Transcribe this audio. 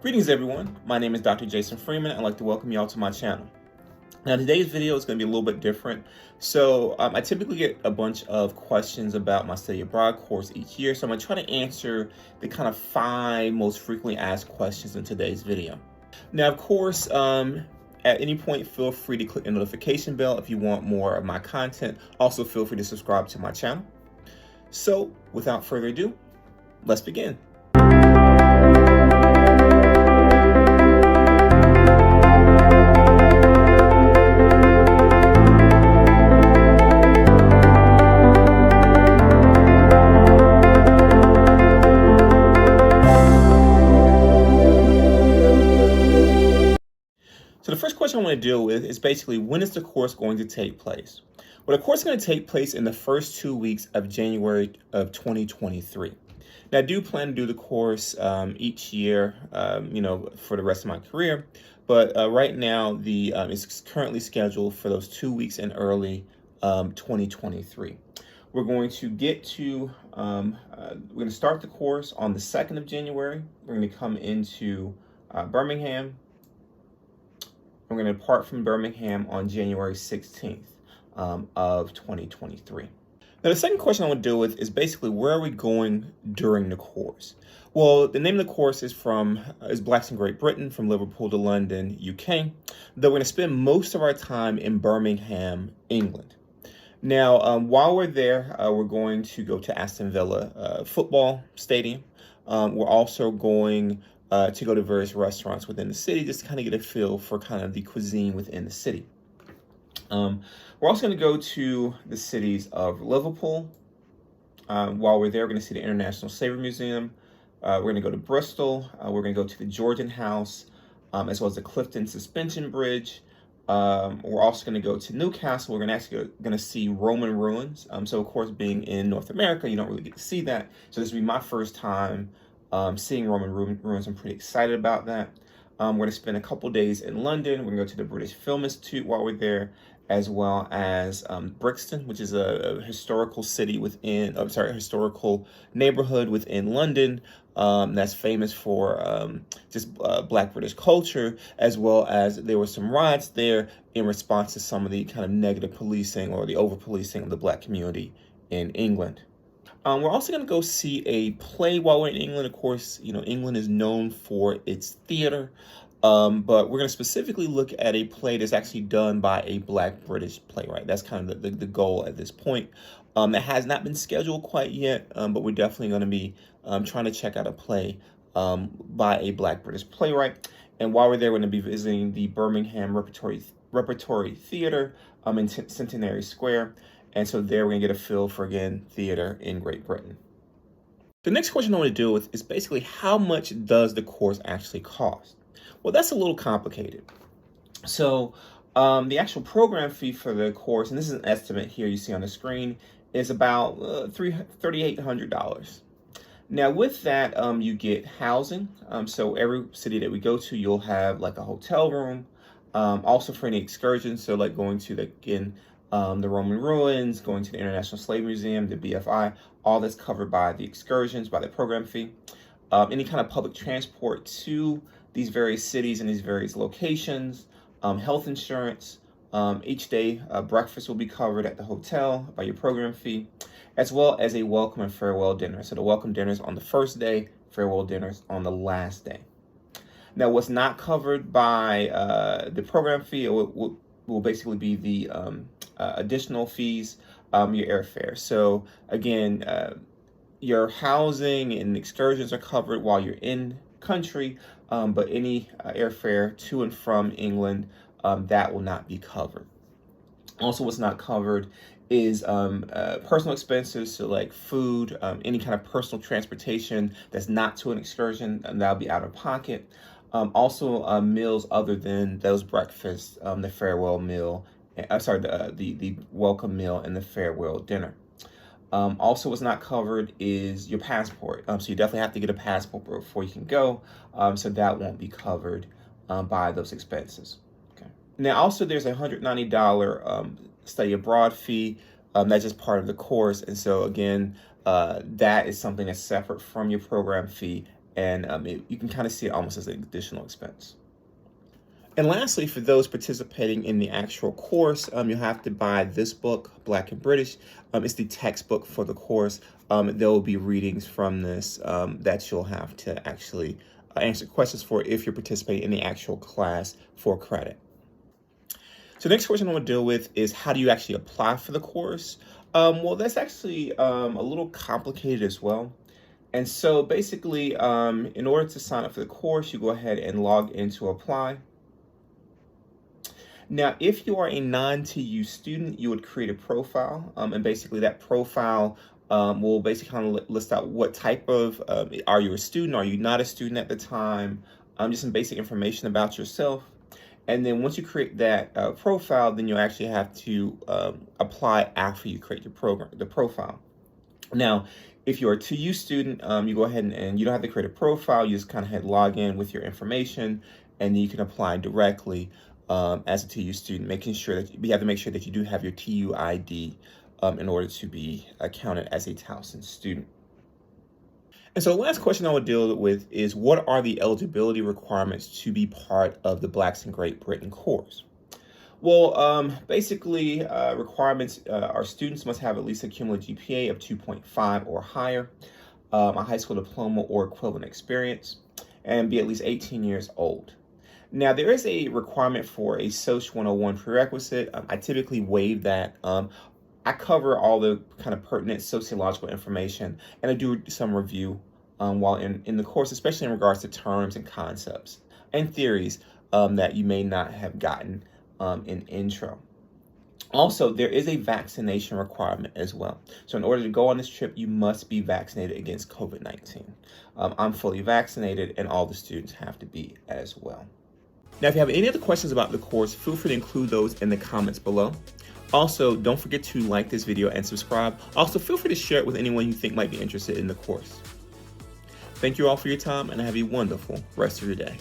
Greetings everyone, my name is Dr. Jason Freeman. I'd like to welcome you all to my channel. Now today's video is going to be a little bit different. So I typically get a bunch of questions about my study abroad course each year. So I'm going to try to answer the kind of 5 most frequently asked questions in today's video. Now of course, at any point feel free to click the notification bell if you want more of my content. Also feel free to subscribe to my channel. So without further ado, let's begin. So the first question I want to deal with is basically, when is the course going to take place? Well, the course is going to take place in the first 2 weeks of January of 2023. Now, I do plan to do the course each year, for the rest of my career. But right now, it's currently scheduled for those 2 weeks in early 2023. We're going to we're going to start the course on the 2nd of January. We're going to come into Birmingham. We're going to depart from Birmingham on January 16th of 2023. Now, the second question I want to deal with is basically, where are we going during the course? Well, the name of the course is Blacks in Great Britain, from Liverpool to London, UK. Though we're going to spend most of our time in Birmingham, England. Now, while we're there, we're going to go to Aston Villa football stadium. We're also going to go to various restaurants within the city, just to kind of get a feel for kind of the cuisine within the city. We're also going to go to the cities of Liverpool. While we're there, we're going to see the International Slavery Museum. We're going to go to Bristol. We're going to go to the Georgian House, as well as the Clifton Suspension Bridge. We're also going to go to Newcastle. We're going to see Roman ruins. So, of course, being in North America, you don't really get to see that. So this will be my first time seeing Roman ruins. I'm pretty excited about that. We're going to spend a couple days in London. We're going to go to the British Film Institute while we're there, as well as Brixton, which is a historical historical neighborhood within London that's famous for Black British culture, as well as there were some riots there in response to some of the kind of negative policing or the over-policing of the Black community in England. We're also going to go see a play while we're in England. Of course, England is known for its theater, but we're going to specifically look at a play that's actually done by a Black British playwright. That's kind of the goal at this point. That has not been scheduled quite yet, but we're definitely going to be trying to check out a play by a Black British playwright. And while we're there, we're going to be visiting the Birmingham Repertory Theater in Centenary Square. And so there we're going to get a feel for, again, theater in Great Britain. The next question I want to deal with is basically, how much does the course actually cost? Well, that's a little complicated. So the actual program fee for the course, and this is an estimate here you see on the screen, is about $3,800. Now with that, you get housing. So every city that we go to, you'll have like a hotel room. Also for any excursions, so like going to the Roman ruins, going to the International Slavery Museum, the BFI, all that's covered by the excursions, by the program fee. Any kind of public transport to these various cities and these various locations, health insurance, each day breakfast will be covered at the hotel by your program fee, as well as a welcome and farewell dinner. So the welcome dinners on the first day, farewell dinners on the last day. Now what's not covered by the program fee will basically be the additional fees, your airfare. So again, your housing and excursions are covered while you're in country, but any airfare to and from England, that will not be covered. Also, what's not covered is personal expenses, so like food, any kind of personal transportation that's not to an excursion, and that'll be out of pocket. Also, meals other than those breakfasts, the farewell meal, the welcome meal and the farewell dinner. Also, what's not covered is your passport. So you definitely have to get a passport before you can go. So that won't be covered by those expenses. Okay. Now, also, there's a $190 study abroad fee. That's just part of the course. And so, again, that is something that's separate from your program fee and you can kind of see it almost as an additional expense. And lastly, for those participating in the actual course, you'll have to buy this book, Black and British. It's the textbook for the course. There will be readings from this that you'll have to actually answer questions for if you're participating in the actual class for credit. So the next question I want to deal with is, how do you actually apply for the course? Well, that's actually a little complicated as well. And so basically, in order to sign up for the course, you go ahead and log in to apply. Now, if you are a non-TU student, you would create a profile, and basically that profile will basically kind of list out what type of, are you a student, are you not a student at the time, just some basic information about yourself. And then once you create that profile, then you'll actually have to apply after you create the profile. Now, if you're a TU student, you go ahead and you don't have to create a profile, you just kind of log in with your information, and then you can apply directly as a TU student, making sure that you have to make sure that you do have your TU ID in order to be counted as a Towson student. And so the last question I would deal with is, what are the eligibility requirements to be part of the Blacks in Great Britain course? Well, basically, requirements are students must have at least a cumulative GPA of 2.5 or higher, a high school diploma or equivalent experience, and be at least 18 years old. Now, there is a requirement for a Soc 101 prerequisite. I typically waive that. I cover all the kind of pertinent sociological information, and I do some review while in the course, especially in regards to terms and concepts and theories that you may not have gotten in intro. Also, there is a vaccination requirement as well. So in order to go on this trip, you must be vaccinated against COVID-19. I'm fully vaccinated, and all the students have to be as well. Now, if you have any other questions about the course, feel free to include those in the comments below. Also, don't forget to like this video and subscribe. Also, feel free to share it with anyone you think might be interested in the course. Thank you all for your time, and have a wonderful rest of your day.